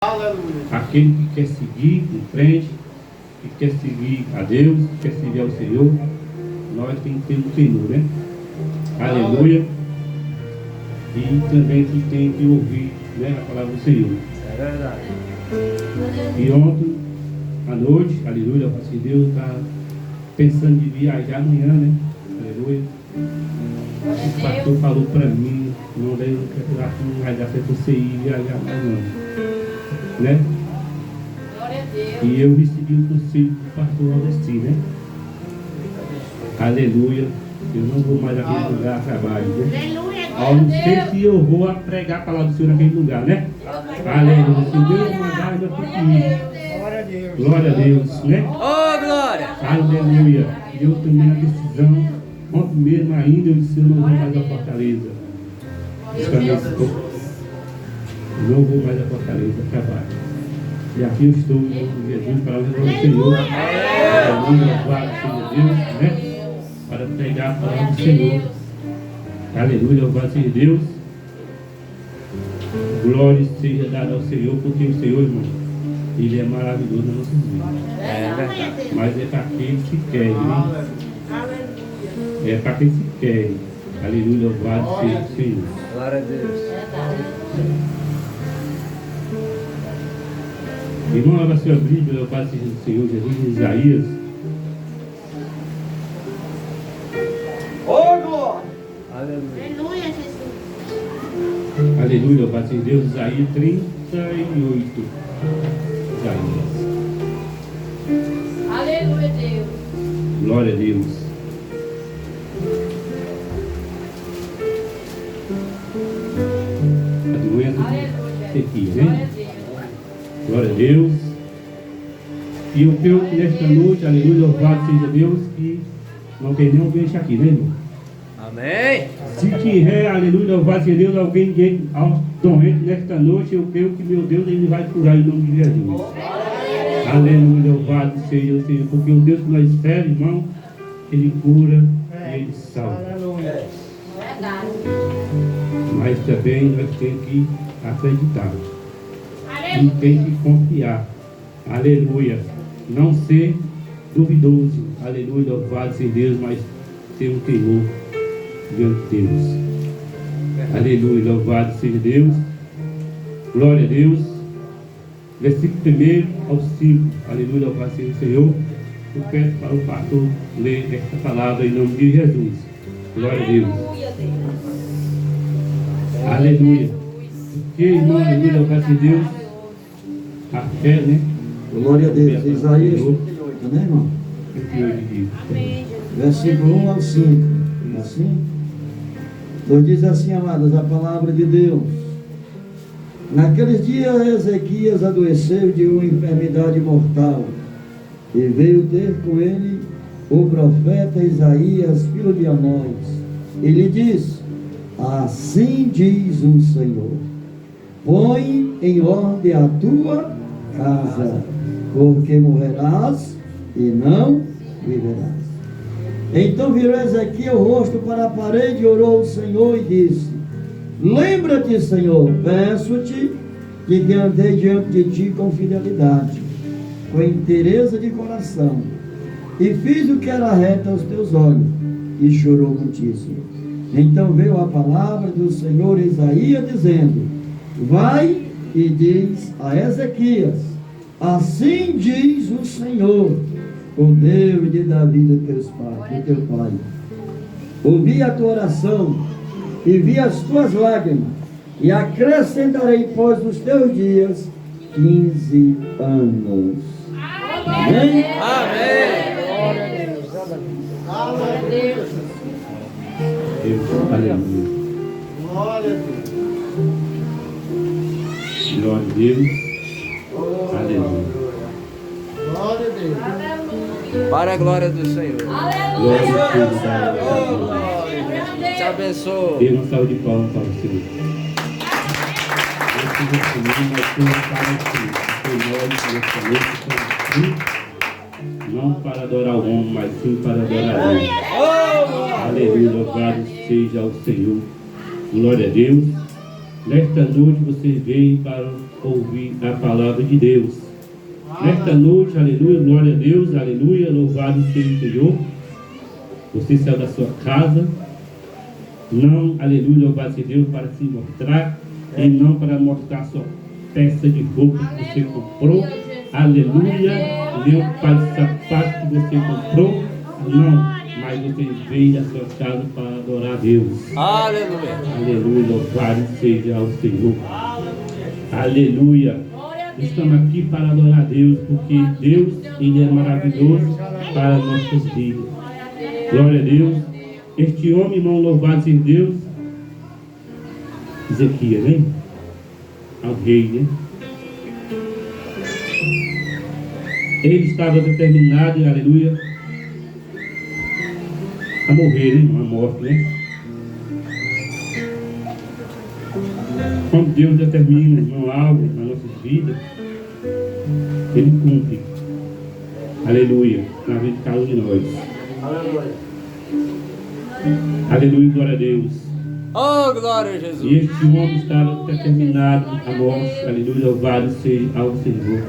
Aquele que quer seguir em frente, que quer seguir a Deus, que quer servir ao Senhor, nós temos que ter um Senhor, né? Aleluia. E também que tem que ouvir, né, a palavra do Senhor. É verdade. E ontem, à noite, aleluia, o pastor Deus está pensando de viajar amanhã, né? Aleluia. O pastor falou para mim, não deve, acho que não vai dar certo você ir viajar mais não, né? Glória a Deus. E eu recebi o conselho do pastor Aldestir, né? Aleluia. Eu não vou mais naquele lugar a trabalho, né? Aleluia. Eu não sei se eu vou pregar a palavra do Senhor naquele lugar, né? Aleluia. Se Deus mandar, eu tenho que ir. Glória a Deus. Glória a Deus, né? Oh, glória. Aleluia. Eu tomei a decisão, ontem mesmo ainda, eu disse, eu não vou mais à Fortaleza. Disse para minha esposa, eu não vou mais à Fortaleza, trabalho. E aqui eu estou, em nome de Jesus, para levar o Senhor. Aleluia, louvado seja Deus, né? Para pregar a palavra do Senhor. Aleluia, louvado seja Deus. Glória seja dada ao Senhor, porque o Senhor, irmão, Ele é maravilhoso nas nossas vidas. É verdade. Mas é para quem se quer, né? É para quem se quer. Aleluia, louvado seja o Senhor. Glória a Deus. Irmão, abra sua Bíblia, louvado seja o Senhor Jesus, em Isaías. Oh, glória. Aleluia. Aleluia, Jesus. Aleluia, louvado seja Deus, Isaías 38. Isaías. Aleluia, Deus. Glória a Deus. A doença Aleluia. sequia, Glória né? a Deus. Glória a Deus. E eu creio que nesta noite, aleluia, louvado seja Deus, que não tem nenhum doente aqui, né, irmão? Amém. Se tiver, aleluia, louvado seja Deus, alguém doente nesta noite, eu creio que, meu Deus, Ele vai curar em nome de Jesus. Aleluia, louvado seja o Senhor, porque o Deus que nós esperamos, irmão, Ele cura e Ele salva. Aleluia. Verdade. Mas também nós temos que acreditar e Aleluia. tem que confiar. Aleluia. Não ser duvidoso. Aleluia, louvado seja Deus, mas ter um temor diante de Deus. Aleluia, louvado seja Deus. Glória a Deus. Versículo 1 ao 5. Aleluia, louvado seja o Senhor. Eu peço para o pastor ler esta palavra em nome de Jesus. Glória a Deus. Aleluia, Deus. Aleluia. Que irmão, aleluia, louvado seja Deus. A fé, né? Glória a Deus. Isaías 38, né, irmão? 38 dias. Amém, Jesus. Versículo 1 ao 5. É assim? Então diz assim, amados, a palavra de Deus. Naqueles dias Ezequias adoeceu de uma enfermidade mortal, e veio ter com ele o profeta Isaías, filho de Amós. Ele diz: assim diz o Senhor, põe em ordem a tua casa, porque morrerás e não viverás. Então virou Ezequiel o rosto para a parede e orou ao Senhor e disse: lembra-te, Senhor, peço-te que andei diante de ti com fidelidade, com inteireza de coração, e fiz o que era reto aos teus olhos. E chorou muitíssimo. Então veio a palavra do Senhor a Isaías, dizendo: vai e diz a Ezequias: assim diz o Senhor, o Deus de Davi, do teu pai. Ouvi a tua oração e vi as tuas lágrimas, e acrescentarei pós os teus dias 15 anos. Amém? Amém. Glória a Deus. Glória a Deus. Deus, aleluia. Glória a Deus. Glória a Deus. Aleluia. Glória a Deus. Aleluia. Para a glória do Senhor. Glória Aleluia. a Deus. Oh, glória. Te abençoe. Dê uma salva de palmas para o Senhor. Esse é o Senhor, mas tudo para o Senhor. Nesta noite, não para adorar o homem, mas sim para adorar Ele. Oh, glória. Aleluia, louvado seja o Senhor. Glória a Deus. Nesta noite você veio para ouvir a palavra de Deus. Nesta noite, aleluia, glória a Deus, aleluia, louvado seja o Senhor. Você saiu da sua casa, não, aleluia, louvado seja Deus, para se mostrar, e não para mostrar sua peça de roupa que você comprou, aleluia, nem o par de sapato que você comprou, não, mas você veio da sua casa para adorar a Deus. Aleluia. Aleluia, louvado seja o Senhor. Aleluia. Estamos aqui para adorar a Deus, porque Deus, Ele é maravilhoso para nossas vidas. Glória a Deus. Este homem, irmão, louvado seja Deus. Ezequias, né? Ao rei, né? Ele estava determinado, aleluia, a morrer, né? A morte, né? Quando Deus determina, irmão, algo na nossa vida, Ele cumpre. Aleluia. Na vida de cada um de nós. Aleluia. Aleluia, glória a Deus. Oh, glória a E Jesus. este homem estava determinado a morte. Aleluia, louvado seja ao Senhor.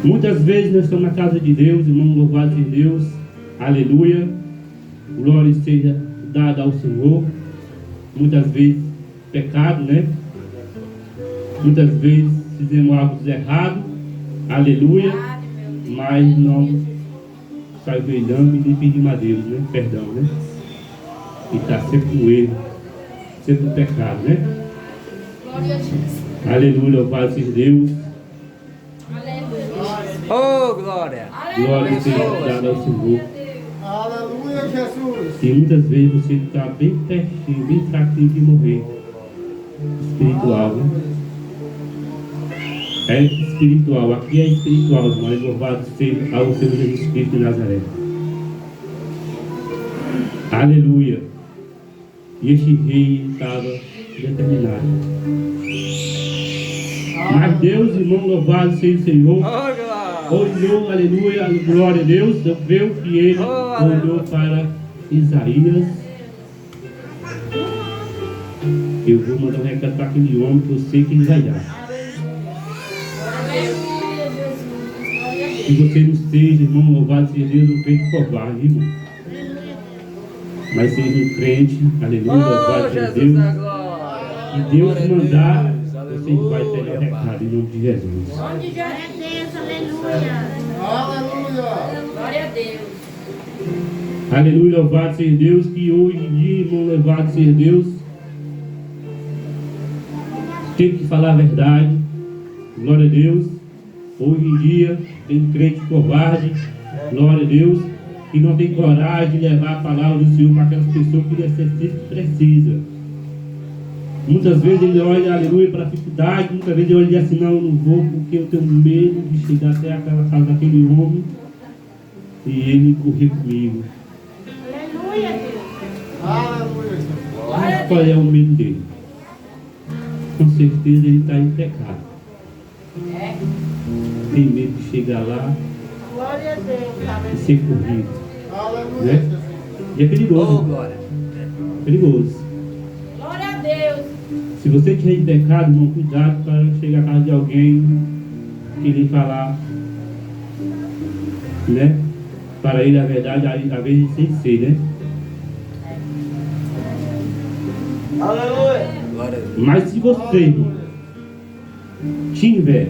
Muitas vezes nós estamos na casa de Deus, irmão, louvado seja Deus. Aleluia. Glória seja dada ao Senhor. Muitas vezes pecado, né? Muitas vezes fizemos algo errado, aleluia, mas não sai velhando e pedimos a Deus, né? Perdão, né? E está sempre no erro, sempre no pecado, né? Glória a Jesus. Aleluia, louvado seja Deus, Aleluia. Oh, glória. glória seja dada ao Senhor. Aleluia, Jesus. E muitas vezes você está bem pertinho, bem fraquinho de morrer. Espiritual, né? É espiritual, aqui é espiritual, mas louvado seja ao Senhor Jesus Cristo de Nazaré. Aleluia. E este rei estava determinado. Mas Deus, irmão, louvado seja o Senhor, Oh, glória. olhou, aleluia, glória a Deus, viu que ele olhou para Isaías. Eu vou mandar um recado para aquele homem que eu sei que ele vai dar. Aleluia, Jesus. Glória a Deus. Que você não seja, irmão, louvado seja Deus, um crente covarde, irmão. Mas seja um crente, aleluia, Oh, louvado seja Jesus Deus. da glória. E Deus Glória a mandar, Deus. você vai pegar o Aleluia, recado em nome de Jesus. Onde já é Deus, aleluia. Aleluia. Glória a Deus. Aleluia, louvado seja Deus, que hoje em dia, irmão, louvado seja Deus, tem que falar a verdade. Glória a Deus. Hoje em dia tem crente covarde, glória a Deus, que não tem coragem de levar a palavra do Senhor para aquelas pessoas que necessitam, precisa. Muitas vezes ele olha, aleluia, para a dificuldade, muitas vezes ele olha e diz assim, não, eu não vou porque eu tenho medo de chegar até aquela casa daquele homem e ele correr comigo. Aleluia, Deus. Aleluia. Mas qual é o medo dele? Com certeza ele está em pecado. É. Tem medo de chegar lá Glória a Deus. e ser corrido. Aleluia. Né? E é Oh, perigoso. glória. Perigoso. Glória a Deus. Se você estiver em pecado, irmão, cuidado para chegar à casa de alguém que lhe falar, né? Para ele a verdade, às vezes sem ser, né? Aleluia. Glória a Deus. Mas se você, irmão, tiver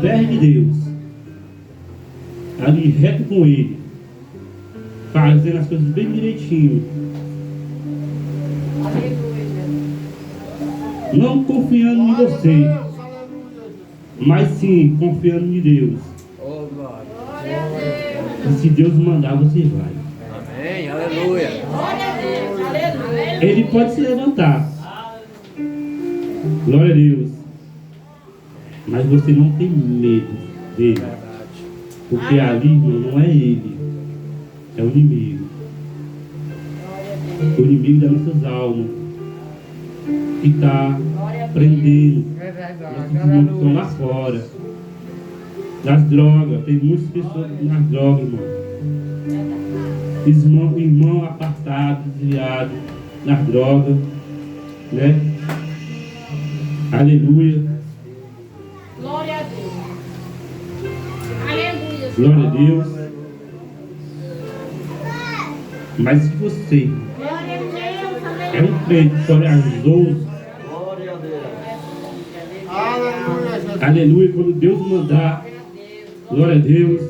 perto de Deus, ali reto com Ele, fazendo as coisas bem direitinho, Aleluia, Jesus. não confiando em você, mas sim confiando em Deus. Oh, glória. Glória a Deus. E se Deus mandar, você vai. Amém. Aleluia. Glória a Deus. Aleluia. Ele pode se levantar. Glória a Deus. Mas você não tem medo dele. Verdade. Porque ali, irmão, não é ele. É o inimigo. O inimigo das nossas almas. Que está prendendo. Nossos irmãos que estão lá fora. Das drogas. Tem muitas pessoas nas drogas, irmão. Irmão apartado, desviado nas drogas. Né? Aleluia. Glória a Deus. Aleluia. Glória a Deus. Mas se você Glória a Deus. é um crente corajoso, Glória a Deus. aleluia, quando Deus mandar, glória a Deus,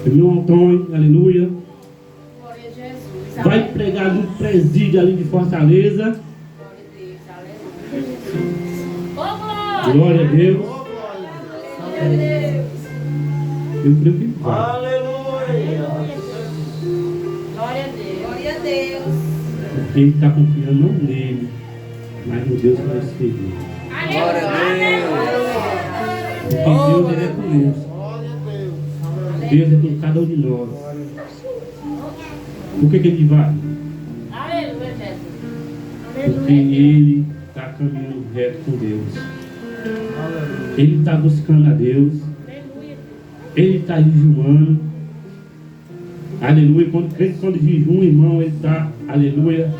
irmão Antônio, aleluia, Glória a Jesus. vai pregar no presídio ali de Fortaleza, Glória. glória a Deus, Glória a Deus. eu creio que vai, Aleluia. Glória a Deus. Glória a Deus. porque ele está confiando não nele, mas no Deus que vai servir, Glória a porque Deus ele é conosco, Deus é com cada um de nós. Por que ele vai? Aleluia, Jesus. Porque ele está caminhando reto com Deus. Ele está buscando a Deus. Aleluia. Ele está jejuando. Aleluia. Quando jejum, irmão, ele está, aleluia,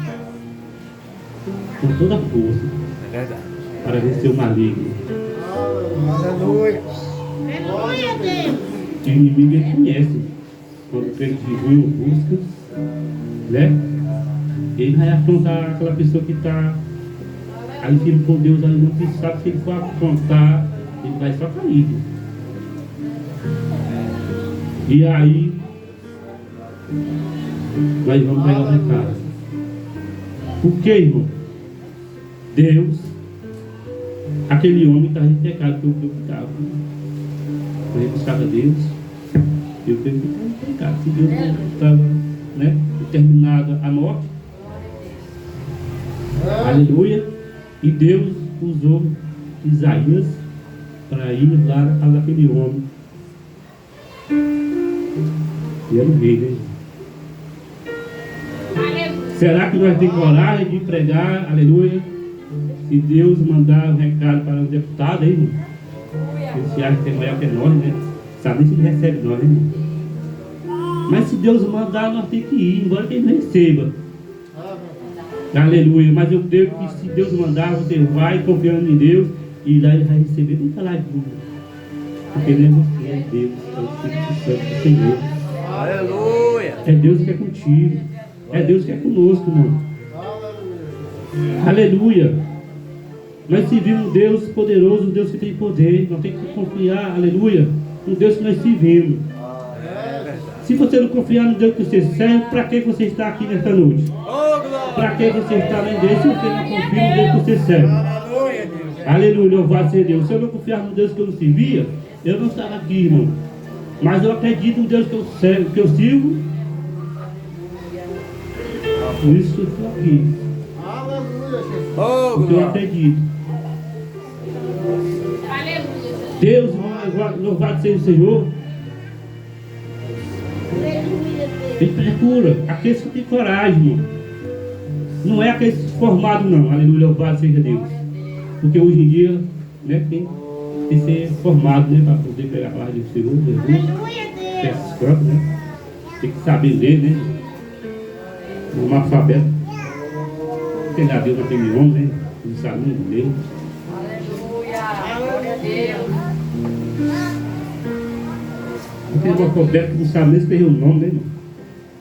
com toda a força É verdade. para vencer o maligno. Aleluia. Aleluia, Deus. E o inimigo ele conhece. Quando o crente jejum ou busca, né? Ele vai afrontar aquela pessoa que está ali firme com Deus, ali não que sabe se ele for afrontar, ele vai só cair. E aí, nós vamos pegar o recado. Por que, irmão? Deus, aquele homem estava em pecado, que eu estava. Foi buscado a Deus. Eu creio que estava em pecado. Se Deus não estava, né, determinado a morte. Aleluia. E Deus usou Isaías para ir lá na casa daquele homem. E era o rei, né? Aleluia. Será que nós temos coragem de pregar, aleluia? Se Deus mandar um recado para um deputado, aí, irmão? Ele se acha que é maior que nós, né? Sabe nem se ele recebe nós, né, irmão? Mas se Deus mandar, nós temos que ir, embora que ele não receba. Aleluia. Mas eu creio que se Deus mandar, você vai confiando em Deus e lá ele vai receber nem falar de dúvida. Porque não é você, é Deus, é o Espírito Santo do Senhor. Aleluia. É Deus que é contigo. É Deus que é conosco, irmão. Aleluia. Nós servimos um Deus poderoso, um Deus que tem poder. Nós temos que confiar, aleluia, no Deus que nós servimos. Se você não confiar no Deus que você serve, para que você está aqui nesta noite? Para que você está na igreja se você não confia no Deus que você serve? Aleluia, Deus. Aleluia, louvado seja Deus. Se eu não confiar no Deus que eu não servia, eu não estava aqui, irmão. Mas eu acredito no Deus que eu servo, que eu sirvo. Por isso que eu estou aqui. Oh, Porque eu glória. acredito. Aleluia. Deus, irmão, louvado seja o Senhor. Ele procura aqueles que têm coragem, irmão. Não é aqueles formados, não. Aleluia, louvado seja Deus. Porque hoje em dia, né, tem que ser formado, né, para poder pegar a palavra do Senhor, Jesus. Tem esses campos, né? Tem que saber ler, né? Um alfabeto. Tem lá Deus naquele homem, né? Não sabe nem ler. Aleluia. Glória a Deus. Tem um alfabeto que não sabe nem escrever o nome, né, irmão?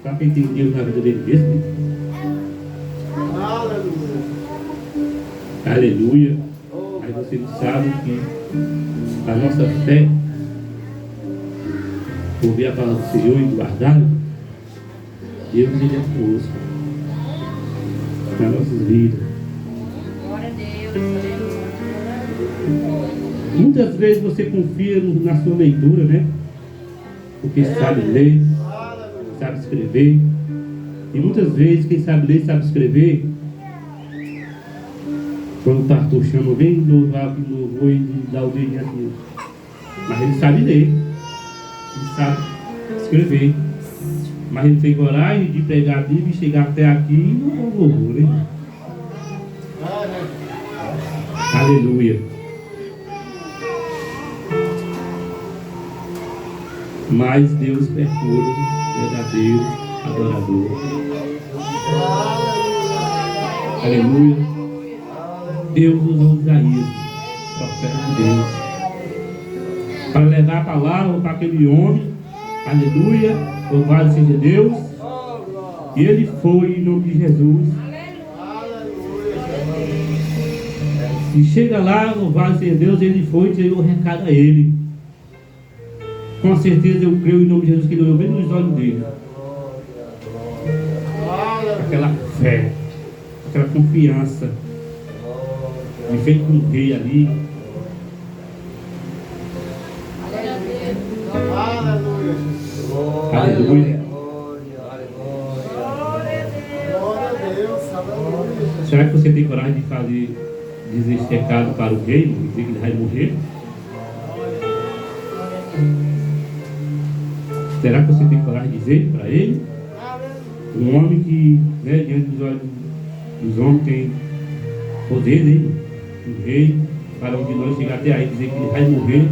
Sabe quem tem Deus na vida dele mesmo, né? Aleluia. Aí você não sabe que a nossa fé, ouvir a palavra do Senhor e guardar, Deus ele é conosco nas nossas vidas. Glória a Deus. Muitas vezes você confia na sua leitura, né? Porque sabe ler, sabe escrever. E muitas vezes quem sabe ler, sabe escrever, quando o pastor chama, vem louvar, louvor e dá o dedo assim. Mas ele sabe ler, ele sabe escrever. Mas ele tem coragem de pegar a Bíblia e chegar até aqui e não dá louvor, né? Aleluia. Mas Deus procura verdadeiro adorador. Aleluia. Deus usou Isaías, profeta de Deus, para levar a palavra para aquele homem. Aleluia, louvado seja Deus. E ele foi em nome de Jesus. E chega lá, louvado seja Deus, ele foi e entregou o recado a ele. Com certeza eu creio em nome de Jesus que ele olhou bem nos olhos dele. Aquela fé, aquela confiança de feito com um rei ali. Aleluia. Será que você tem coragem de dizer esse recado para o rei, dizer que ele vai morrer? Será que você tem coragem de dizer para ele? Um homem que, né, diante dos olhos dos homens tem poder, né, irmão? Um rei, para onde nós chegar até aí dizer que ele vai morrer.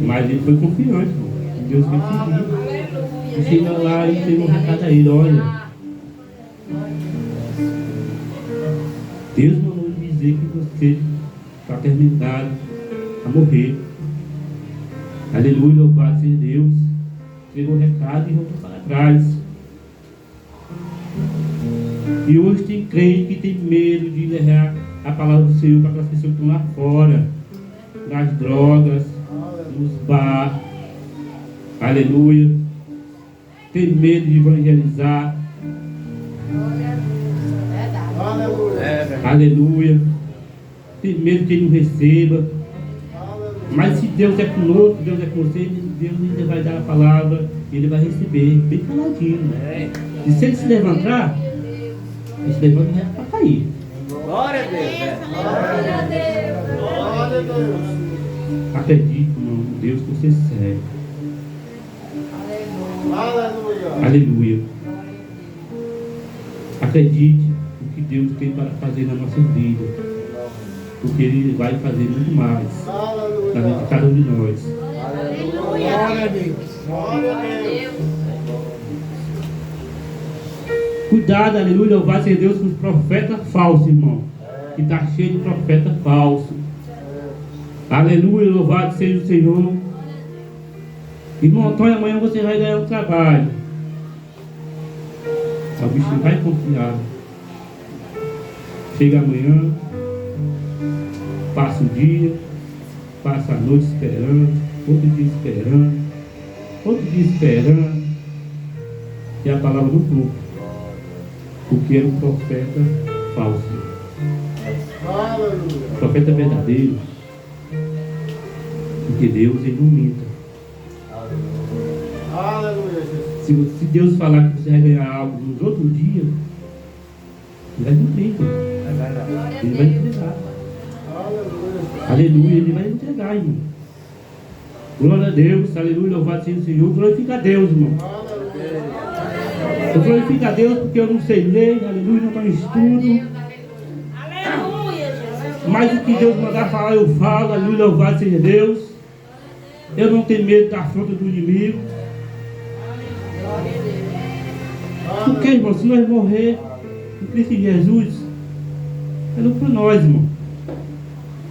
Mas ele foi confiante, irmão. Deus quer seguir. E chega lá e tem um recado a ele, olha. Deus mandou dizer que você está terminado a morrer. Aleluia, louvado seja Deus. Pegou o recado e voltou para trás. E hoje tem crente que tem medo de levar a palavra do Senhor para aquelas pessoas que estão lá fora, nas drogas, nos bar. Aleluia. Tem medo de evangelizar. Aleluia. Tem medo que ele não receba. Mas se Deus é conosco, Deus é com você, Deus ainda vai dar a palavra, ele vai receber, bem caladinho. E se ele se levantar, ele se levanta para cair. Glória a Deus. Glória a Deus. Glória a Deus. Acredite, irmão, Deus que você serve. Aleluia. Aleluia. Acredite no que Deus tem para fazer na nossa vida, porque Ele vai fazer muito mais na vida de cada um de nós. Glória a Deus. Glória a Deus. Cuidado, aleluia, louvado seja Deus com os profetas falsos, irmão. Que está cheio de profeta falso. Aleluia, louvado seja o Senhor. Irmão Antônio, amanhã você vai ganhar um trabalho. O bichinho vai confiar. Chega amanhã, passa o dia, passa a noite esperando, outro dia esperando, outro dia esperando. E a palavra do corpo. Porque era um profeta falso. Aleluia. Profeta verdadeiro. Porque Deus, ele não minta. Aleluia, Jesus. Se Deus falar que você vai ganhar algo nos outros dias, ele vai cumprir. É verdade. Ele vai entregar. Aleluia. Aleluia, ele vai entregar, irmão. Glória a Deus, aleluia, louvado seja o Senhor. Glorifica a Deus, irmão. Eu glorifico a Deus porque eu não sei ler, aleluia, não estou em estudo. Aleluia, Jesus. Mas o que Deus mandar falar, eu falo, aleluia, louvado seja Deus. Eu não tenho medo da afronta do inimigo. Porque, irmão, se nós morrer em Cristo Jesus, é lucro para nós, irmão.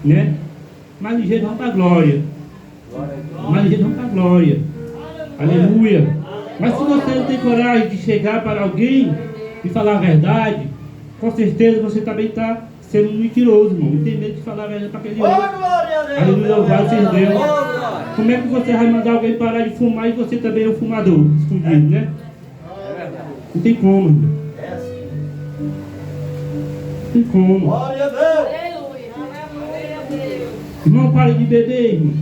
Né? Mas ligeiro vamos para a glória. Mas ligeiro vamos para a glória. Aleluia. Mas se você não tem coragem de chegar para alguém e falar a verdade, com certeza você também está sendo mentiroso, irmão. Não tem medo de falar a verdade para aquele outro. Aleluia, louvado seja Deus. Como é que você vai mandar alguém parar de fumar e você também é um fumador, escondido, né? Não tem como, irmão. Não tem como. Glória a Deus. Aleluia. Aleluia, Deus. Irmão, para de beber, irmão.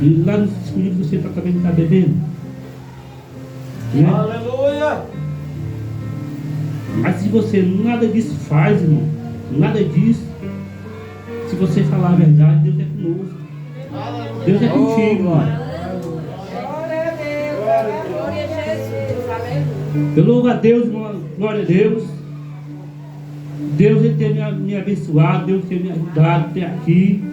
E lá no escondido você também não está bebendo. Né? Aleluia. Mas se você nada disso faz, irmão, nada disso, se você falar a verdade, Deus é conosco. Deus é contigo, irmão. Glória a Deus. Glória a Jesus. Aleluia. Eu louvo a Deus, irmão, glória a Deus. Deus ele tem me abençoado, Deus tem me ajudado até aqui.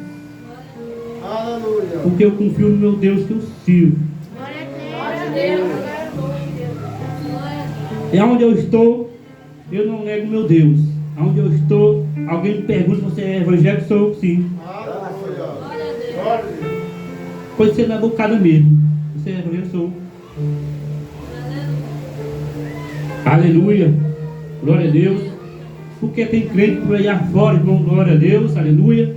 Aleluia. Porque eu confio no meu Deus que eu sirvo. Glória a Deus. Aleluia. E aonde eu estou, eu não nego meu Deus. Onde eu estou, alguém me pergunta se você é evangélico, sou eu sim. Pode ser na bocada mesmo. Você é evangélico, sou. Aleluia. Glória a Deus. Porque tem crente por aí afora, irmão, glória a Deus, aleluia.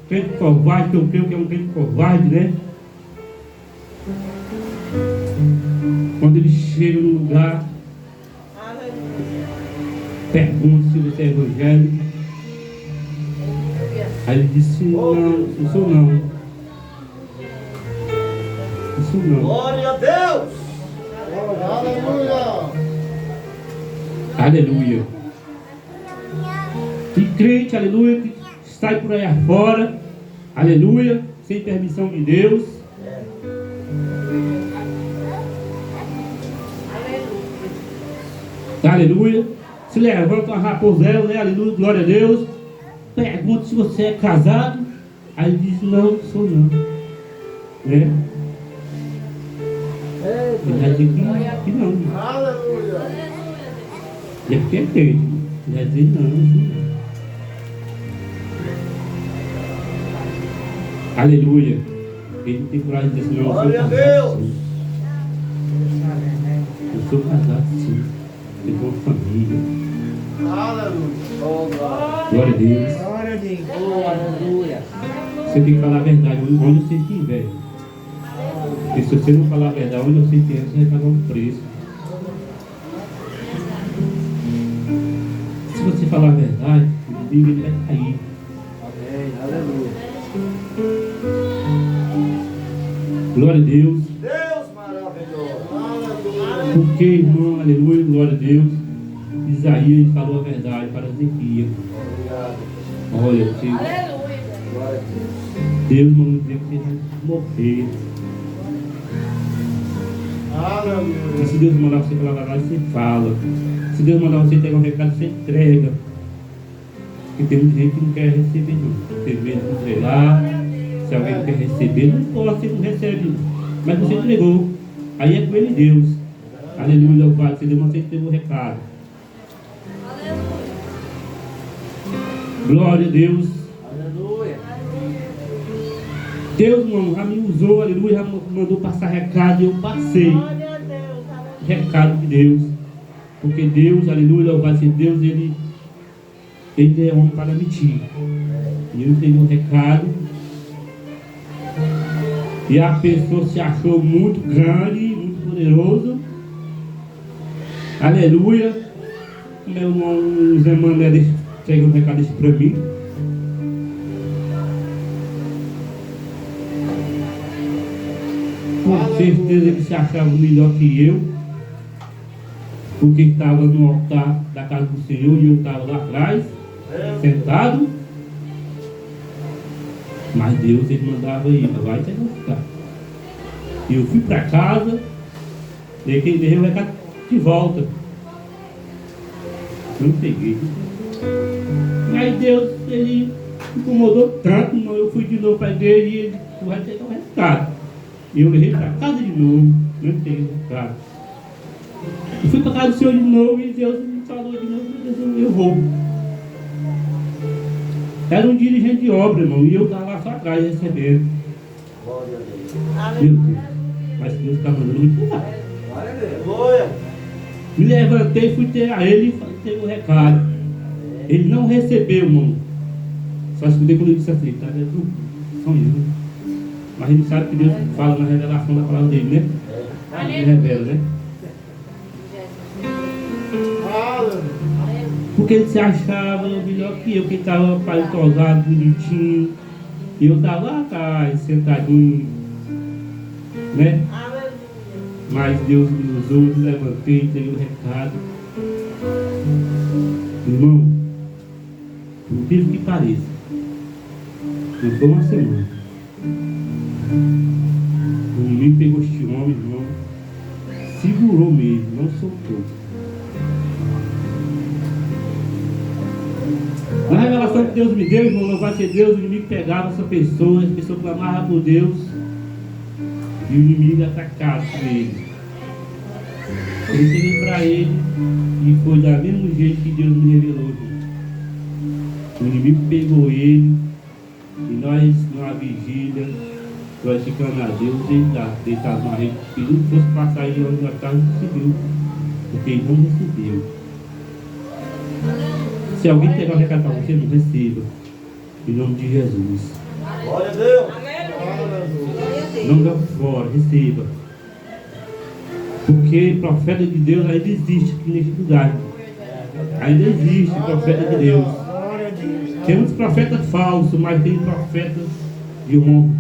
Crente covarde, que eu creio que é um crente covarde, né? Quando ele chega no lugar, pergunta se você é evangélico. Aí ele disse, não sou não. Isso não. Glória a Deus. Aleluia. Aleluia. E crente, aleluia, que sai por aí afora, aleluia, sem permissão de Deus. Aleluia. Se levanta uma raposela, né? Aleluia, glória a Deus. Pergunta se você é casado. Aí diz, não, sou não. Né? Ele já diz que não. Aleluia. Ele é porque é crente. Ele já diz não, sou não. Aleluia. Ele não tem coragem de dizer assim, não, eu sou Glória a casado, Deus. sim. Eu sou casado, sim. Tenho uma família. Aleluia. Glória a Deus. Glória a Deus. Aleluia. Você tem que falar a verdade onde você estiver. Porque se você não falar a verdade onde você estiver, você vai pagar um preço. Se você falar a verdade, o inimigo ele vai cair. Amém. Aleluia. Glória a Deus. Deus maravilhoso. Aleluia. Porque, irmão, aleluia, glória a Deus. Isaías falou a verdade para Ezequiel. Obrigado. Olha, você, Aleluia. Glória a Deus. Deus não dizer que você vai morrer. E Aleluia. se Deus mandar você falar a verdade, você fala. Se Deus mandar você entregar um recado, você entrega. Porque tem muita gente que não quer receber, não. Tem medo de entregar. Se alguém não quer receber, não importa, você não recebe. Mas você entregou. Aí é com ele Deus. Aleluia, louvado seja Deus, você entregou o recado. Glória a Deus. Aleluia. Deus, irmão, já me usou, aleluia, já mandou passar recado e eu passei. Recado de Deus. Porque Deus, aleluia, louvado seja Deus, ele é homem para mentir. E eu entreguei um recado. E a pessoa se achou muito grande, muito poderoso. Aleluia. Meu irmão Zé Mané entregou um recado desse para mim. Com certeza ele se achava melhor que eu. Porque estava no altar da casa do Senhor e eu estava lá atrás, sentado. Mas Deus, ele mandava ir, vai ter que ficar. E eu fui para casa, deixei o recado de volta. Não peguei. Aí Deus, ele incomodou tanto, mas eu fui de novo para a igreja e ele vai pegar o recado. E eu levei para casa de novo, não peguei o recado. Eu fui para casa do Senhor de novo e Deus me falou de novo, Deus, eu vou. Era um dirigente de obra, irmão, e eu estava lá só atrás recebendo. Glória a Deus. Meu Deus. Mas Deus está mandando muito lá. Glória a Deus. Glória. Me levantei, fui ter a ele e falei o recado. Ele não recebeu, irmão. Só escutei quando ele disse assim, tá vendo? São eu. Mas ele sabe que Deus fala na revelação da palavra dele, né? Ele revela, né? Aleluia. Porque ele se achava melhor que eu, que estava paletosado, bonitinho. E eu estava lá atrás, sentadinho. Né? Mas Deus me usou, me levantei, entreguei o recado. Irmão, por incrível que pareça, não foi uma semana. O inimigo pegou este homem, irmão, segurou mesmo, não soltou. Na revelação que Deus me deu, irmão, louvado seja Deus, o inimigo pegava essa pessoa, as pessoas clamavam por Deus e o inimigo atacava com ele. Eu cheguei para ele e foi do mesmo jeito que Deus me revelou. O inimigo pegou ele e nós, numa vigília, glorificando a Deus, ele deitado na rede, pediu que fosse passar ele onde nós estávamos, não conseguiu, porque ele não recebeu. Se alguém pegar o recado para você, não receba. Em nome de Jesus. Glória a Deus. Não dá fora, receba. Porque profeta de Deus ainda existe aqui neste lugar. Ainda existe profeta de Deus. Glória a Deus. Tem muitos profetas falsos, mas tem profetas de honra.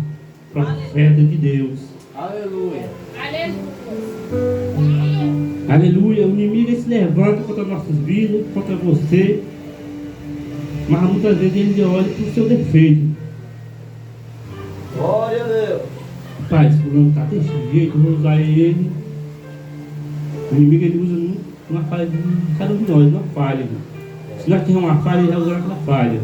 Profeta de Deus. Aleluia. Aleluia. O inimigo se levanta contra nossas vidas, contra você. Mas muitas vezes ele olha para o seu defeito. Glória a Deus. Pai, esse fulano está desse jeito, eu vou usar ele. O inimigo ele usa uma falha de cada um de nós, uma falha. Se nós tivermos uma falha, ele vai usar aquela falha.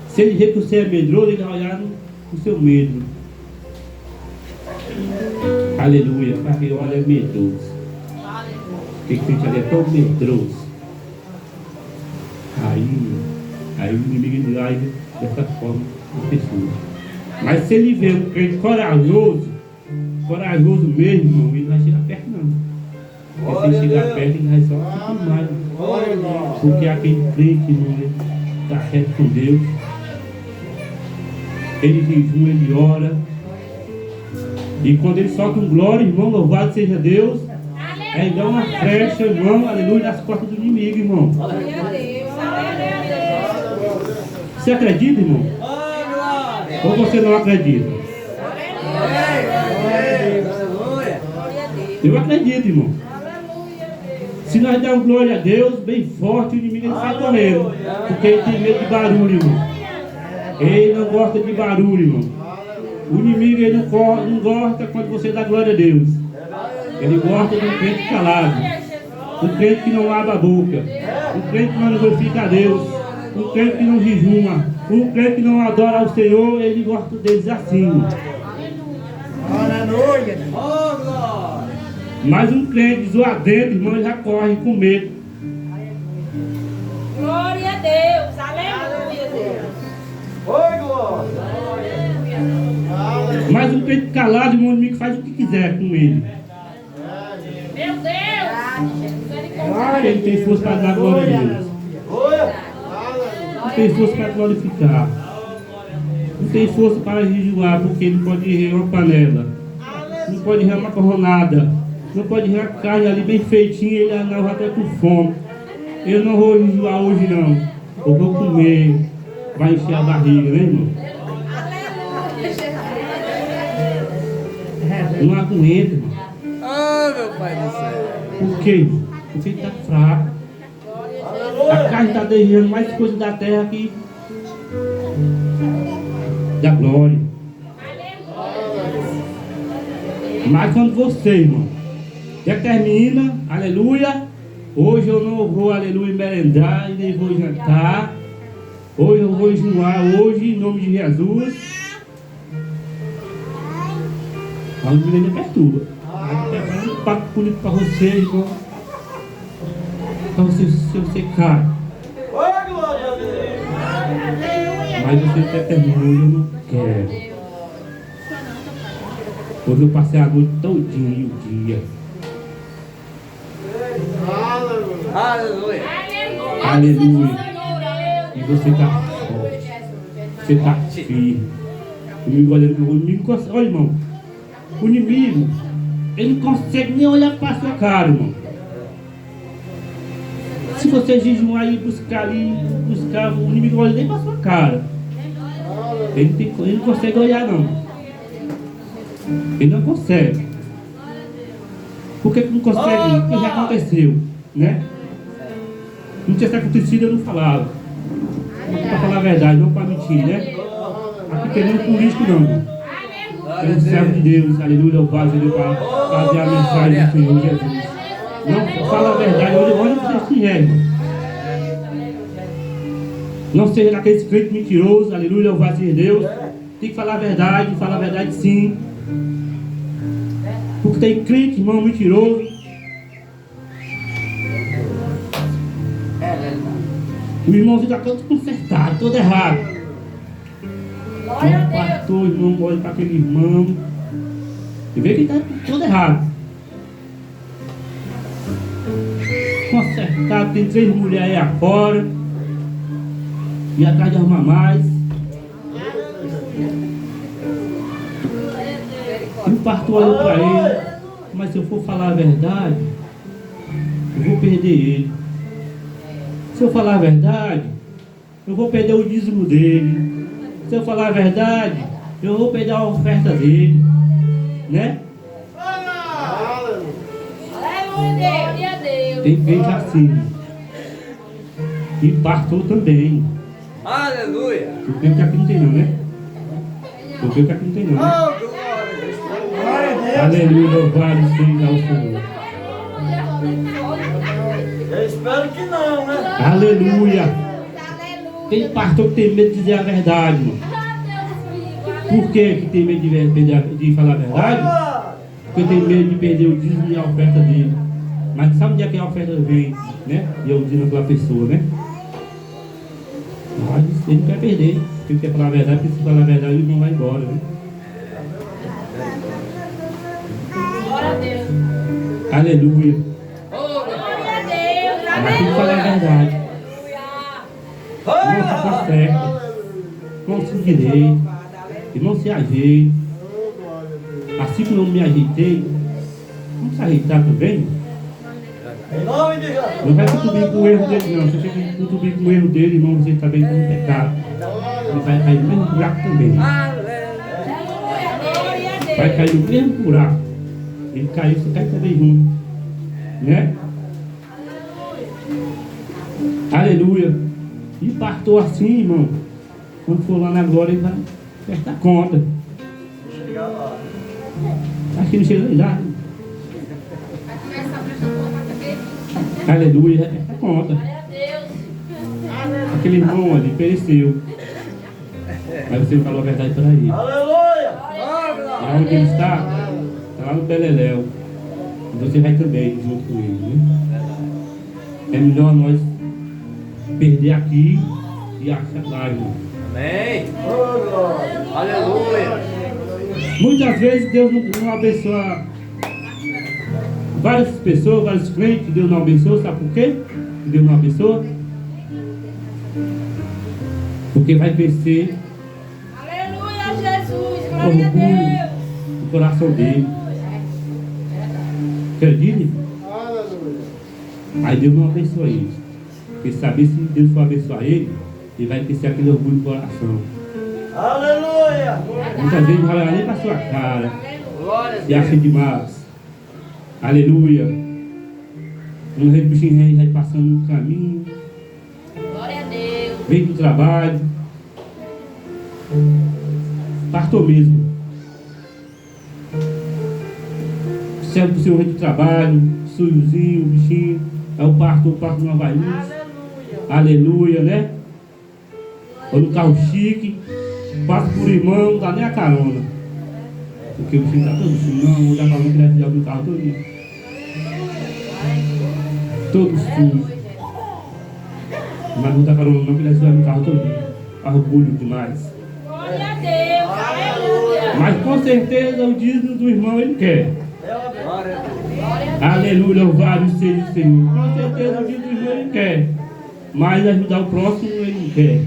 Se ele vê que você é medroso, ele vai olhar no seu medo. Aleluia, para quem olha é medroso. Quem sente ali é tão medroso. Aí o inimigo ele vai dessa forma a pessoa. Mas se ele vê um crente corajoso mesmo, irmão, ele não vai chegar perto não. Porque se ele chegar perto, ele vai só ficar mais. Glória a Deus. Porque aquele crente, irmão, ele está reto com Deus. Ele jejum, ele ora. E quando ele solta um glória, irmão, louvado seja Deus, é igual uma flecha, irmão, aleluia, nas costas do inimigo, irmão. Você acredita, irmão? Ou você não acredita? Eu acredito, irmão. Se nós dermos glória a Deus, bem forte, o inimigo ele sai correndo. Porque ele tem medo de barulho, irmão. Ele não gosta de barulho, irmão. O inimigo ele não gosta quando você dá glória a Deus. Ele gosta de um crente calado. Um crente que não abre a boca. Um crente que não glorifica a Deus. Um crente que não jejuma. Um crente que não adora ao Senhor. Ele gosta deles assim, irmão. Aleluia. Mas um crente zoadento, irmão, ele já corre com medo. Glória a Deus. Aleluia, Deus. Oi, glória. Mas um crente calado, irmão, o inimigo faz o que quiser com ele. Meu Deus. Ele tem força para dar glória a Deus. Não tem força para glorificar. Não tem força para jejuar, porque ele pode rir uma panela. Não pode rir uma macarronada. Não pode rir a carne ali bem feitinha. Ele não vai até com fome. Eu não vou jejuar hoje não. Eu vou comer. Vai encher a barriga, né, irmão? Não aguenta, irmão. Oh, meu Pai do céu. Por quê? Porque ele está fraco. A carne está desejando mais coisas da terra que da glória. Mas quando você, irmão, determina, aleluia, hoje eu não vou, aleluia, merendar e nem vou jantar. Hoje eu vou jejuar, hoje, em nome de Jesus. A inimigo ainda perturba. Aí um papo bonito para você, irmão. Para você cai. Mas você determina, eu não quero. Hoje eu passei a noite todinha o dia. Aleluia. Aleluia. E você está forte. Você está firme. O inimigo olha no inimigo. Olha, irmão. O inimigo, ele não consegue nem olhar para a sua cara, irmão. Se você jejuar e buscar ali, o inimigo olha nem para a sua cara. Ele não consegue olhar, não. Ele não consegue. Por que não consegue? Porque já aconteceu, né? Não tinha acontecido, eu não falava. Para falar a verdade, não para mentir, né? Aqui tem nenhum político, não. Tem um servo de Deus, aleluia, louvado seja Deus, para fazer a mensagem do Senhor Jesus. Não fala a verdade, olha você se é, irmão. Não seja daqueles crentes mentirosos, aleluia, louvado seja Deus. Tem que falar a verdade sim. Porque tem crente, irmão, mentiroso. O irmãozinho está todo consertado. Tá todo errado. Glória a Então, Deus. pastor, irmão, olha para aquele irmão e vê que está tudo errado. Consertado, tem 3 mulheres aí afora e atrás de arrumar mais. E o pastor olhou para ele, mas se eu for falar a verdade, eu vou perder ele. Se eu falar a verdade, eu vou perder o dízimo dele. Se eu falar a verdade, eu vou perder a oferta dele. Né? Aleluia, Glória a Deus. Tem gente assim. E pastor também. Aleluia. Eu creio que aqui não tem não, né? Eu creio que aqui não tem não, né? Glória a Deus. Aleluia, louvado seja o Senhor. Eu espero que não, né? Aleluia. Tem pastor que tem medo de dizer a verdade, mano. Por que que tem medo de falar a verdade? Porque tem medo de perder o dízimo e a oferta dele. Mas sabe onde é que a oferta vem, né? E eu dizendo aquela pessoa, né? Mas ele não quer perder. Ele quer falar a verdade, porque se falar a verdade ele não vai embora, né? Glória a Deus. Aleluia. Glória a Deus. Mas tem que falar a verdade. Aleluia. Não se conserta. Não se direito. E não se ajeite. Assim como eu me ajeitei, vamos se ajeitar também. Em nome de Jesus. Não vai contribuir com o erro dele, não. Você tem que contribuir com o erro dele, irmão. Você está bem com o pecado. Ele vai cair no mesmo buraco também. Glória a Deus. Vai cair no mesmo buraco. Ele caiu, você cai também junto. Né? Aleluia. E pastor assim, irmão. Quando for lá na glória, ele vai prestar conta. Acho que não chega lá. Aleluia, vai prestar conta. Glória a Deus. Aquele irmão ali pereceu. Mas você falou a verdade para ele. Aleluia. E onde ele está? Está lá no Peleléu. E você vai também junto com ele. Né? É melhor nós perder aqui e achar lá, irmão. Amém. Aleluia. Muitas vezes Deus não abençoa várias pessoas, vários crentes. Deus não abençoa, sabe por quê? Deus não abençoa? Porque vai crescer Aleluia, Jesus. o Glória a orgulho Deus. no coração dele. Acredite? Aí Deus não abençoa ele. Porque saber se Deus for abençoar ele, ele vai crescer aquele orgulho no coração. Aleluia. Muitas vezes não vai olhar nem para sua cara. Glória a E acha demais. Aleluia. Um rei do bichinho vai passando no caminho. Glória a Deus. Vem do trabalho. Pastor mesmo. Serve do seu rei do trabalho. Suiozinho, bichinho. É o parto numa vainha. Aleluia, né? Ou no carro chique. Passa por irmão, não dá nem a carona. Porque o bichinho está todo sujo. Não, vou dar para mim que ele vai no carro todo. Todo sujo. Mas não dá carona não, que ele vai no carro todo. Orgulho demais. Glória a Deus. Aleluia. Mas com certeza o dízimo do irmão ele quer. Glória a Deus. Glória a Deus. Aleluia, louvado seja o Senhor. Com certeza o dízimo do irmão ele quer. Mas ajudar o próximo ele não quer.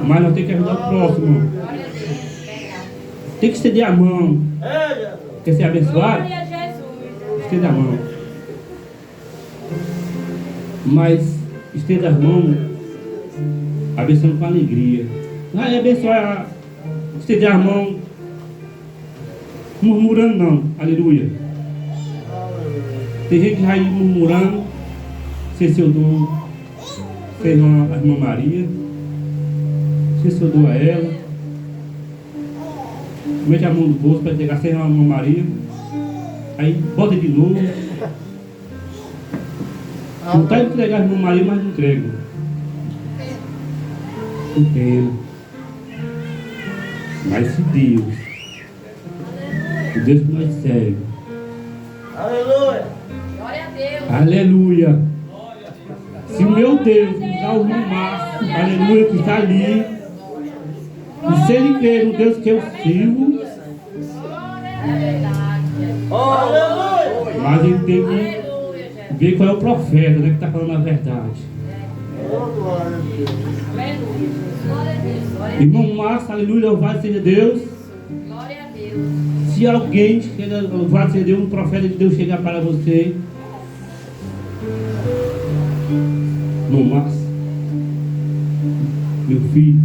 Mas nós temos que ajudar o próximo. Tem que estender a mão. Quer ser abençoado? Glória a Jesus. Estenda a mão. Mas estenda as mãos abençoando com alegria. Não é abençoar, estender as mãos murmurando não. Aleluia. Tem gente que vai murmurando sem se eu dou, sem a irmã Maria, sem se eu dou a ela. Mete a mão no bolso para entregar sem a irmã Maria. Aí bota de novo. Não está entregar a irmã Maria, mas não entrega. Com pena. Mas se Deus, o Deus que nós servemos, Aleluia. Glória a Deus. aleluia, Se o meu Deus usar o irmão Márcio, aleluia, que está ali, e se ele crer no Deus que eu sirvo, mas ele tem que ver qual é o profeta, né, que está falando a verdade. Irmão Márcio, aleluia, louvado seja Deus. Se alguém chega, louvado seja Deus, um profeta de Deus chegar para você, irmão Márcio, meu filho,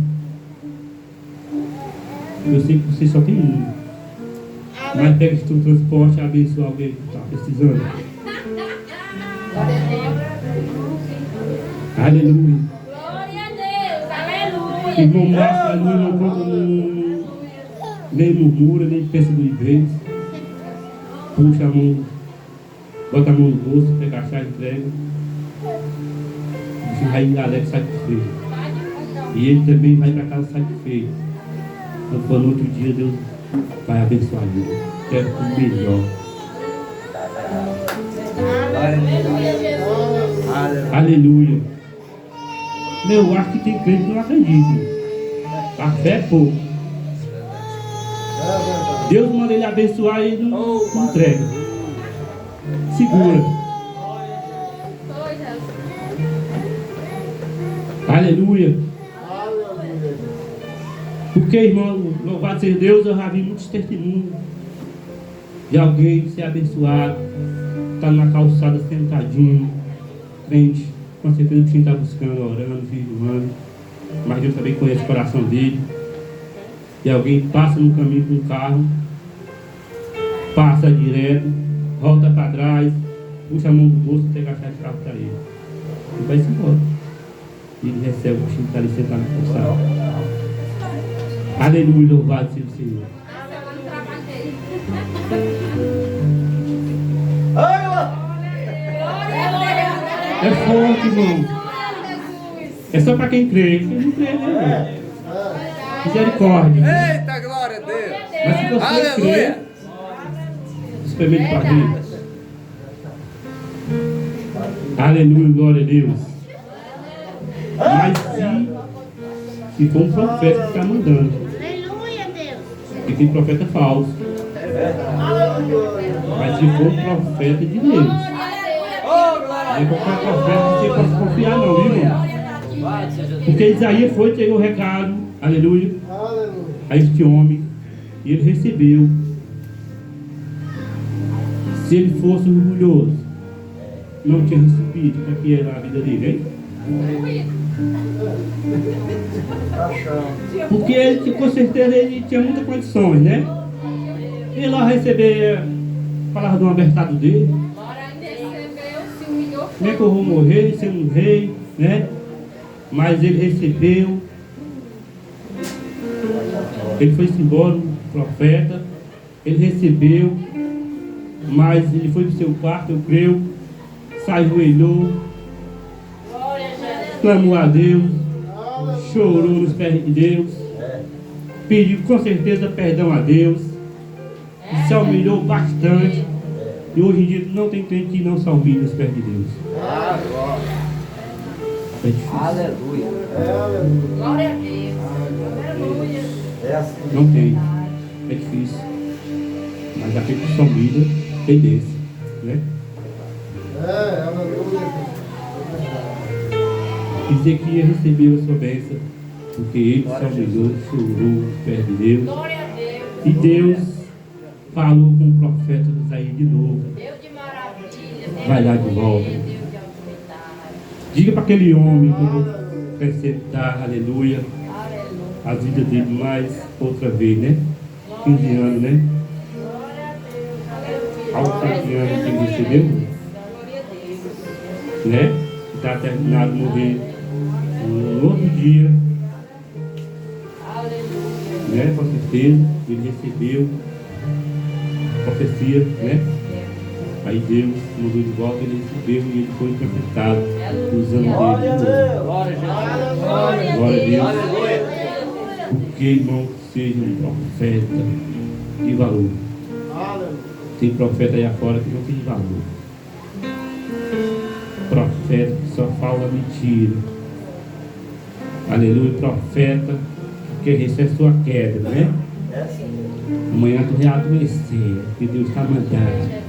eu sei que você só tem um, mas pega esse teu transporte e abençoa alguém que está precisando. Aleluia. Glória a Deus, aleluia. Irmão Márcio, aleluia, não conta nem murmura, nem pensa duas vezes. Puxa a mão, bota a mão no bolso, pega a chave, entrega. Você vai ir alegre, satisfeito. E ele também vai para casa satisfeito. Então, no outro dia, Deus vai abençoar ele. Quero o melhor. Aleluia. Eu acho que tem crente que não acredita. A fé é pouco. Deus manda ele abençoar e ele não entrega. Segura. Aleluia. Porque, irmão, louvado seja Deus, eu já vi muitos testemunhos de alguém ser abençoado, está na calçada sentadinho, crente, com certeza o bichinho está buscando, orando, jejuando, mas Deus também conhece o coração dele. E alguém passa no caminho com o carro, passa direto, volta para trás, puxa a mão do bolso e pega a chave de carro para ele. E vai-se embora. E ele recebe o bichinho que está ali sentado na calçada. Aleluia, louvado seja o Senhor. É forte, irmão. É só para quem crê. Quem não crê, né? Misericórdia. Eita, glória a Deus. Mas se você Aleluia. crê, experimente para Deus. Aleluia, glória a Deus. Mas se for um profeta que está mandando, porque tem profeta falso. Mas se for um profeta de Deus, não é qualquer profeta que você pode confiar não, viu, irmão? Porque Isaías foi e entregou o recado, aleluia, a este homem, e ele recebeu. Se ele fosse orgulhoso, não tinha recebido, para que era a vida dele, hein? Porque ele, com certeza, ele tinha muitas condições, né? Ele lá receber a palavra do abertado dele. Nem que eu vou morrer, sendo um rei, né? Mas ele recebeu. Ele foi embora, um profeta. Ele recebeu. Mas ele foi para o seu quarto, eu creio. Se ajoelhou. Clamou a Deus. Chorou nos pés de Deus. Pediu com certeza perdão a Deus. E se humilhou bastante. E hoje em dia não tem crente que não se humilha nos pés de Deus. É difícil. Aleluia. Glória a Deus. Aleluia. É assim. Não tem. É difícil. Mas aquele que se humilha tem desse. Né? Ezequias recebeu a sua bênção. Porque ele se humilhou, chorou nos pés de Deus. Glória a Deus. E Deus falou com o profeta Isaías de novo. Deus de maravilha. Vai lá de volta. Deus de autoridade. Diga para aquele homem que eu vou acrescentar, aleluia, Aleluia. a vida dele mais outra vez, né? 15 anos, né? Glória a Deus. Aleluia. Aos 15 anos que ele recebeu, Glória a Deus. né? Está terminado de morrer no outro dia, Aleluia. né? Com certeza, ele recebeu profecia, né? Aí Deus mudou de volta, ele recebeu e ele foi interpretado usando dele de novo. Glória a Deus. Glória a Deus. Aleluia. Porque, irmão, seja um profeta de valor. Tem profeta aí afora que não tem valor. profeta que só fala mentira. Aleluia, profeta que recebe sua queda, né? Amanhã tu vai adoecer, que Deus está mandando.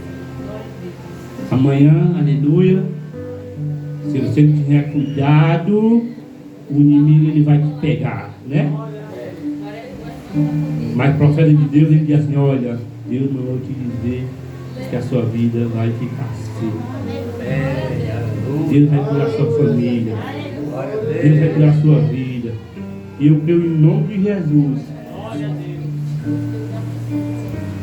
Amanhã, aleluia, se você não tiver cuidado, o inimigo ele vai te pegar, né? Mas o profeta de Deus, ele diz assim, olha, Deus mandou te dizer que a sua vida vai ficar assim. Deus vai curar a sua família. Deus vai curar a sua vida. E eu creio em nome de Jesus.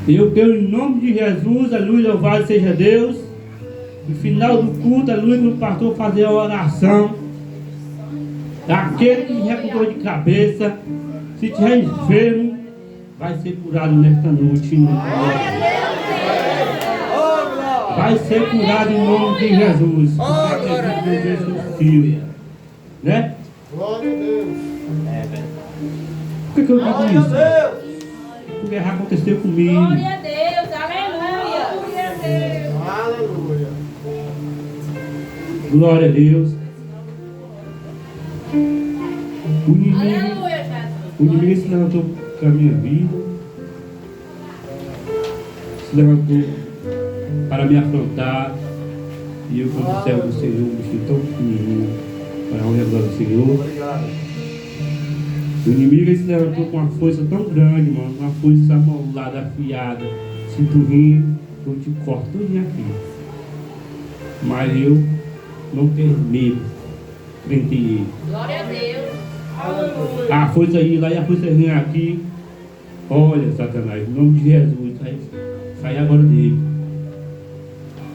Eu creio em nome de Jesus, aleluia, louvado seja Deus. No final do culto, aleluia, o pastor fazer a oração. Aquele que tiver com dor de cabeça, se estiver enfermo, vai ser curado nesta noite. Vai ser curado em nome de Jesus. Né? Glória a Deus. Por que eu digo isso? Porque aconteceu comigo. Glória a Deus, aleluia. Glória a Deus. Aleluia. Glória a Deus. Aleluia, Jesus. O inimigo se levantou com a minha vida. Se levantou para me afrontar. E eu, como servo do Senhor, me sinto tão pequenininho para a honra do Senhor. O inimigo ele se levantou com uma força tão grande, mano, uma força amolada, afiada. Se tu vir, eu te corto tudinho aqui. Mas eu não tenho medo frente a ele. Glória a Deus. A força ir lá e a força vir aqui. Olha, Satanás, em nome de Jesus, sai agora dele.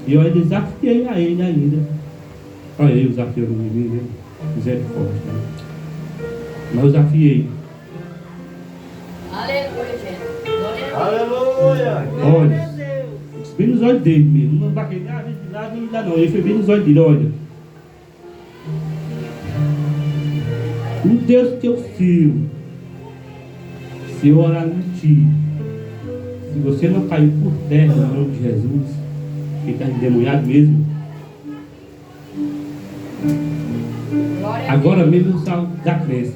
E eu desafiei a ele ainda. Olha aí o desafio do inimigo, né? Misericórdia. Né? Mas eu desafiei. Aleluia, Jesus. Glória a Aleluia. Olha, bem nos olhos dele mesmo. Não vai querer nada, não dá não. Ele foi bem nos olhos dele, olha. O Deus que eu sirvo, se eu orar em ti, se você não cair por terra no nome de Jesus, que está endemoniado mesmo, agora mesmo eu salvo da crença.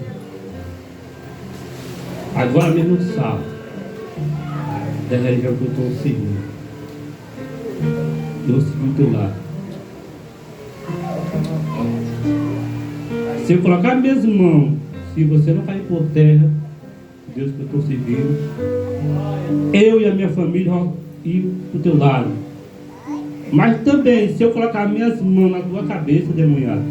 Agora mesmo eu salvo da religião que eu estou seguindo. Eu sigo o teu lado. Se eu colocar minhas mãos, se você não cair por terra, Deus que eu estou seguindo, eu e a minha família vão ir para o teu lado. Mas também, se eu colocar minhas mãos na tua cabeça, demoniado,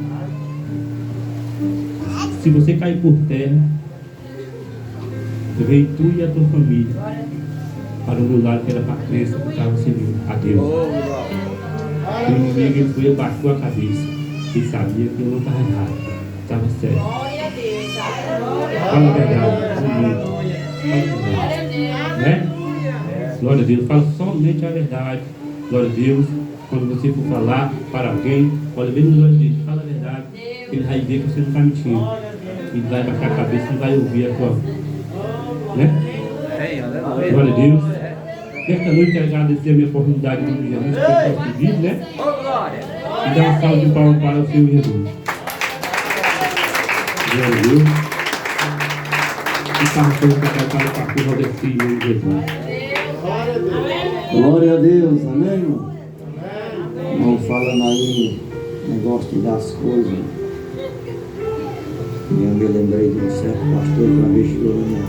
se você cair por terra, vem tu e a tua família para o meu lado, que era para a crença que estava servindo a Deus. O inimigo ele foi abaixo da cabeça e sabia que eu não estava errado, estava certo. Glória a Deus. Glória Fala a verdade, comigo. Fala a verdade. Né? Glória a Deus, fala somente a verdade. Glória a Deus. Quando você for falar para alguém, olha bem nos olhos dele, fala a verdade. Ele vai ver que você não está mentindo. Ele vai baixar a cabeça e vai ouvir a tua voz. Né? Glória a Deus. Nesta noite quero agradecer a minha oportunidade de Jesus que eu posso pedir, né? E dar uma salva de palmas para o Senhor Jesus. Glória a Deus. E para o Senhor para o pastor Rodrigo, em nome de Jesus. Glória a Deus, amém, irmão? Não falando aí, negócio de dar as coisas. E eu me lembrei de um certo pastor que uma vez chegou na minha